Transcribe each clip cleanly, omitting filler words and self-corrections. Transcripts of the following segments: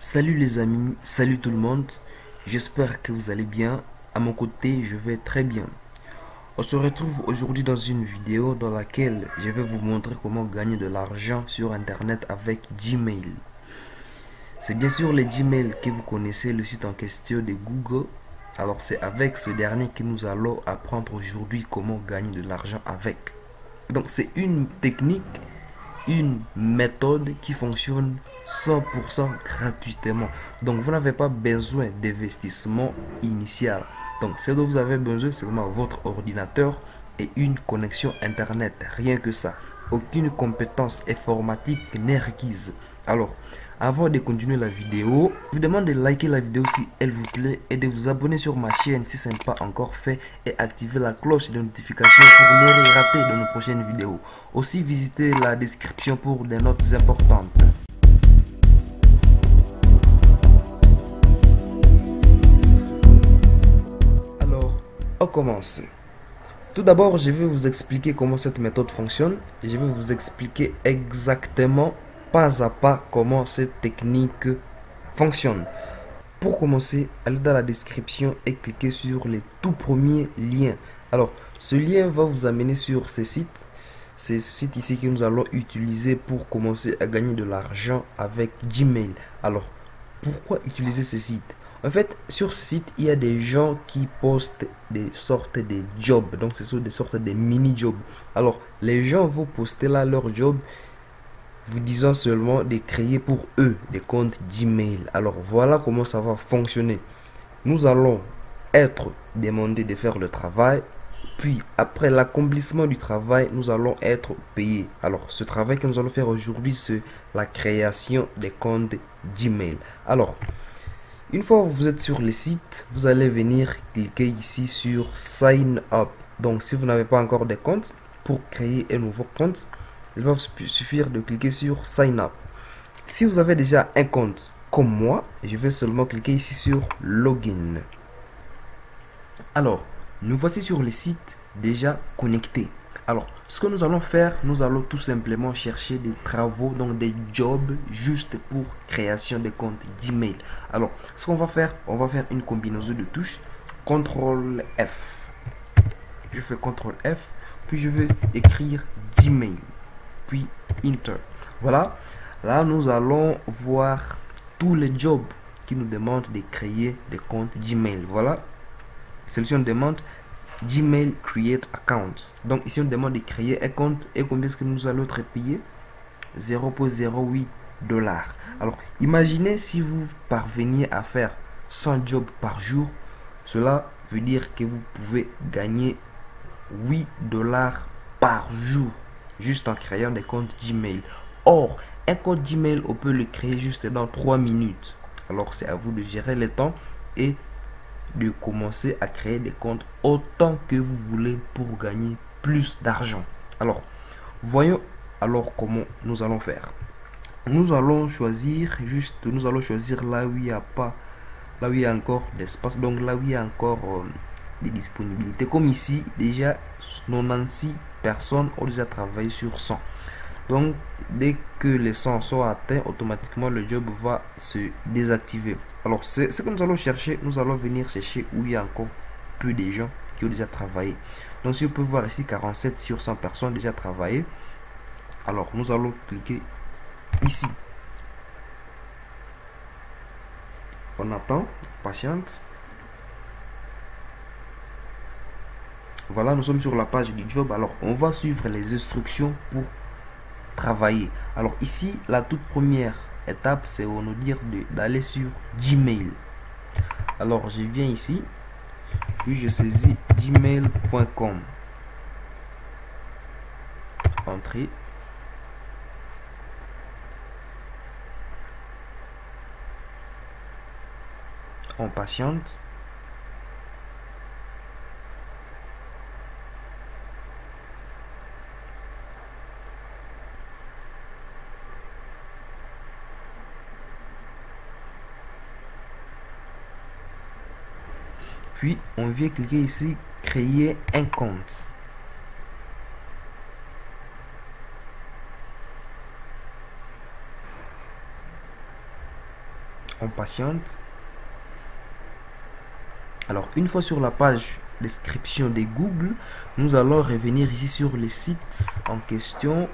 Salut les amis, salut tout le monde, j'espère que vous allez bien. À mon côté, je vais très bien. On se retrouve aujourd'hui dans une vidéo dans laquelle je vais vous montrer comment gagner de l'argent sur internet avec Gmail. C'est bien sûr le Gmail que vous connaissez, le site en question de Google. Alors c'est avec ce dernier que nous allons apprendre aujourd'hui comment gagner de l'argent avec. Donc c'est une technique, une méthode qui fonctionne 100% gratuitement. Donc vous n'avez pas besoin d'investissement initial. Donc ce dont vous avez besoin, c'est seulement votre ordinateur et une connexion internet. Rien que ça. Aucune compétence informatique n'est requise. Alors, avant de continuer la vidéo, je vous demande de liker la vidéo si elle vous plaît et de vous abonner sur ma chaîne si ce n'est pas encore fait et activer la cloche de notification pour ne rien rater de nos prochaines vidéos. Aussi, visitez la description pour des notes importantes. Alors, on commence. Tout d'abord, je vais vous expliquer comment cette méthode fonctionne et je vais vous expliquer exactement, pas à pas, comment cette technique fonctionne. Pour commencer, allez dans la description et cliquez sur les tout premiers liens. Alors, ce lien va vous amener sur ces sites. C'est ce site ici que nous allons utiliser pour commencer à gagner de l'argent avec Gmail. Alors, pourquoi utiliser ce site? En fait, sur ce site, il y a des gens qui postent des sortes de jobs. Donc, ce sont des sortes de mini-jobs. Alors, les gens vont poster là leur job, vous disant seulement de créer pour eux des comptes Gmail. Alors, voilà comment ça va fonctionner. Nous allons être demandés de faire le travail. Puis, après l'accomplissement du travail, nous allons être payés. Alors, ce travail que nous allons faire aujourd'hui, c'est la création des comptes Gmail. Alors, une fois que vous êtes sur le site, vous allez venir cliquer ici sur Sign Up. Donc, si vous n'avez pas encore de compte, pour créer un nouveau compte, il va vous suffire de cliquer sur Sign Up. Si vous avez déjà un compte comme moi, je vais seulement cliquer ici sur Login. Alors, nous voici sur le site déjà connecté. Alors, ce que nous allons faire, nous allons tout simplement chercher des travaux, donc des jobs juste pour création de comptes Gmail. Alors, ce qu'on va faire, on va faire une combinaison de touches. CTRL F. Je fais CTRL F, puis je vais écrire Gmail, puis Enter. Voilà, là nous allons voir tous les jobs qui nous demandent de créer des comptes Gmail. Voilà, sélection demande Gmail Create Account. Donc ici on demande de créer un compte et combien est-ce que nous allons être payés? 0,08 dollars. Alors imaginez si vous parveniez à faire 100 jobs par jour, cela veut dire que vous pouvez gagner 8 dollars par jour juste en créant des comptes Gmail. Or, un compte Gmail, on peut le créer juste dans 3 minutes. Alors c'est à vous de gérer le temps et de commencer à créer des comptes autant que vous voulez pour gagner plus d'argent. Alors, voyons alors comment nous allons faire. Nous allons choisir là où il n'y a pas, là où il y a encore d'espace, donc là où il y a encore des disponibilités. Comme ici, déjà 96 personnes ont déjà travaillé sur 100. Donc, dès que les 100 sont atteints, automatiquement le job va se désactiver. Alors, c'est ce que nous allons chercher. Nous allons venir chercher où il y a encore peu de gens qui ont déjà travaillé. Donc, si on peut voir ici, 47 sur 100 personnes déjà travaillé. Alors, nous allons cliquer ici. On attend, patiente. Voilà, nous sommes sur la page du job. Alors, on va suivre les instructions pour travailler. Alors ici, la toute première étape, c'est on nous dire d'aller sur Gmail. Alors je viens ici, puis je saisis gmail.com. Entrée. On patiente. Puis on vient cliquer ici, créer un compte. On patiente. Alors, une fois sur la page description de Google, nous allons revenir ici sur le site en question,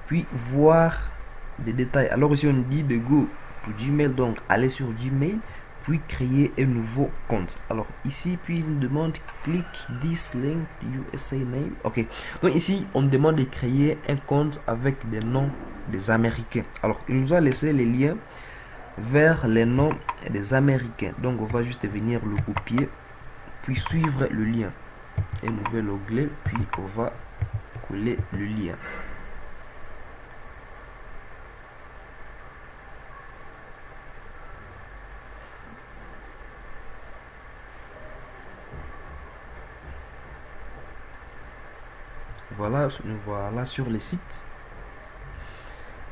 puis voir des détails. Alors ici, on dit de go to Gmail, donc aller sur Gmail, puis créer un nouveau compte. Alors ici, puis il nous demande click this link USA name. Ok, donc ici, on demande de créer un compte avec des noms des Américains. Alors, il nous a laissé les liens vers les noms des Américains. Donc, on va juste venir le copier, puis suivre le lien. Un nouvel onglet, puis on va coller le lien. Voilà, nous voilà sur le site.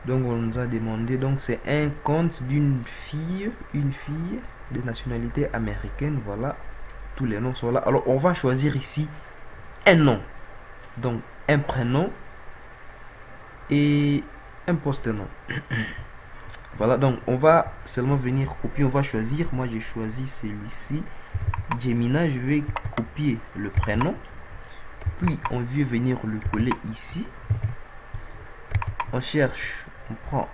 Donc on nous a demandé, donc c'est un compte d'une fille, une fille de nationalité américaine. Voilà, tous les noms sont là. Alors on va choisir ici un nom, donc un prénom et un post-nom. Voilà, donc on va seulement venir copier, on va choisir. Moi j'ai choisi celui-ci, Gemina. Je vais copier le prénom, puis on veut venir le coller ici. On cherche, on prend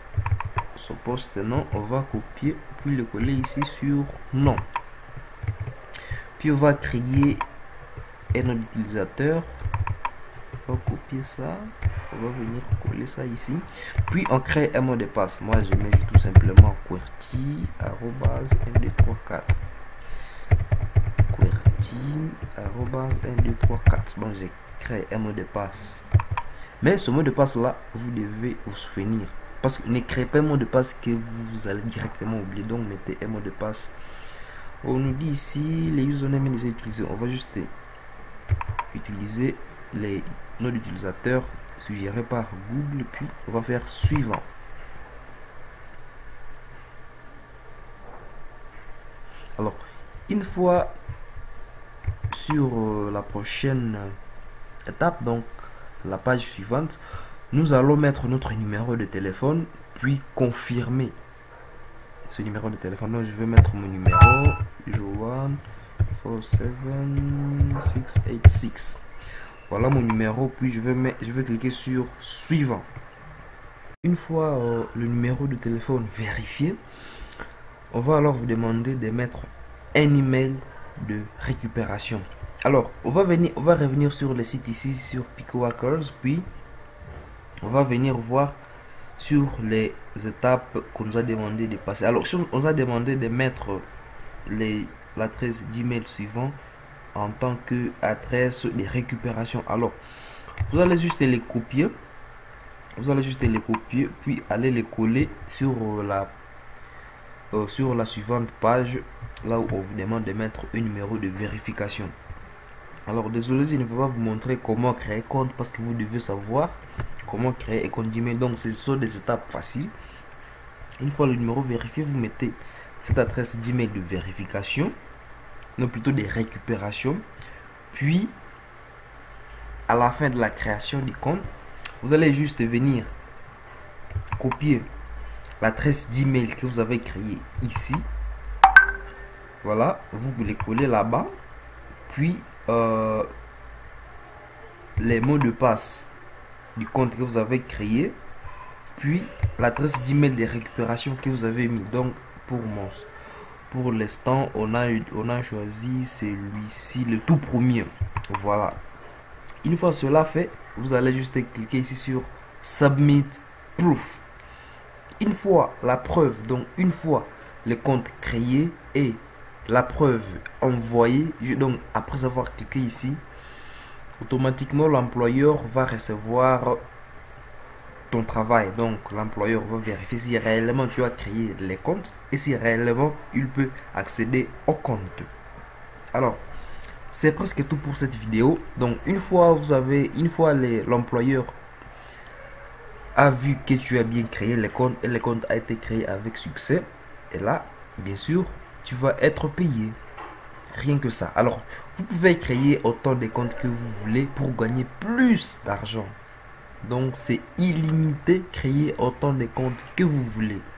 son post-nom, on va copier, puis le coller ici sur nom. Puis on va créer un nom d'utilisateur. On va copier ça, on va venir coller ça ici. Puis on crée un mot de passe. Moi je mets tout simplement QWERTY @1234. QWERTY @1234. Donc j'ai créé un mot de passe. Mais ce mot de passe là, vous devez vous souvenir. Parce que ne créez pas un mot de passe que vous allez directement oublier. Donc mettez un mot de passe. On nous dit ici les usernames déjà utilisés. On va juste utiliser les noms d'utilisateurs suggérés par Google. Puis on va faire suivant. Alors, une fois sur la prochaine étape, donc la page suivante, nous allons mettre notre numéro de téléphone, puis confirmer ce numéro de téléphone. Donc je vais mettre mon numéro 0147686. Voilà mon numéro, puis je vais cliquer sur suivant. Une fois le numéro de téléphone vérifié, on va alors vous demander de mettre un email de récupération. Alors, on va revenir sur le site ici, sur PicoHackers, puis on va venir voir sur les étapes qu'on nous a demandé de passer. Alors, on nous a demandé de mettre l'adresse Gmail suivant en tant que adresse de récupération. Alors, vous allez juste les copier. Puis aller les coller sur la suivante page, là où on vous demande de mettre un numéro de vérification. Alors désolé, je ne vais pas vous montrer comment créer compte parce que vous devez savoir comment créer un compte Gmail. Donc ce sont des étapes faciles. Une fois le numéro vérifié, vous mettez cette adresse Gmail de vérification, non plutôt de récupération. Puis à la fin de la création du compte, vous allez juste venir copier l'adresse Gmail que vous avez créée ici. Voilà, vous les collez là-bas. Puis les mots de passe du compte que vous avez créé, puis l'adresse d'email de récupération que vous avez mis. Donc pour l'instant on a choisi celui-ci, le tout premier. Voilà, une fois cela fait, vous allez juste cliquer ici sur submit proof. Une fois la preuve, donc une fois le compte créé et la preuve envoyée, donc après avoir cliqué ici, automatiquement l'employeur va recevoir ton travail. Donc l'employeur va vérifier si réellement tu as créé les comptes et si réellement il peut accéder au compte. Alors c'est presque tout pour cette vidéo. Donc une fois l'employeur a vu que tu as bien créé les comptes et le compte a été créé avec succès, et là bien sûr tu vas être payé. Rien que ça. Alors vous pouvez créer autant de comptes que vous voulez pour gagner plus d'argent. Donc c'est illimité, créer autant de comptes que vous voulez.